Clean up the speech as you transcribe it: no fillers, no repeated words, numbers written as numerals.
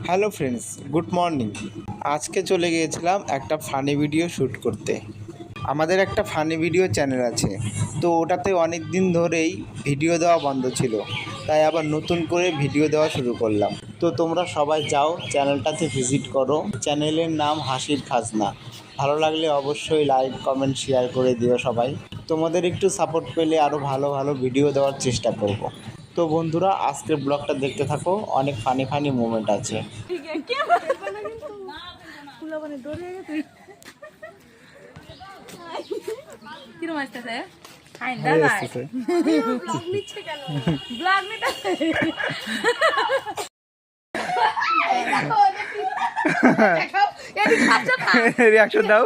Hello friends, good morning. আজকে চলে গিয়েছিলাম একটা ফানি ভিডিও শ্যুট করতে। আমাদের একটা ফানি ভিডিও চ্যানেল আছে, তো ওটাতে অনেক দিন ধরেই ভিডিও দেওয়া বন্ধ ছিল, তাই আবার নতুন করে ভিডিও দেওয়া শুরু করলাম। তো তোমরা সবাই যাও, চ্যানেলটাতে ভিজিট করো। চ্যানেলের নাম হাসির খাজনা। ভালো লাগলে অবশ্যই লাইক, কমেন্ট, শেয়ার করে দিও সবাই। তোমাদের একটু সাপোর্ট পেলে আরও ভালো ভালো ভিডিও দেওয়ার চেষ্টা করব। তো বন্ধুরা, আজকের ব্লগটা দেখতে থাকো, অনেক ফানি ফানি মোমেন্ট আছে। রিয়াকশন দাও।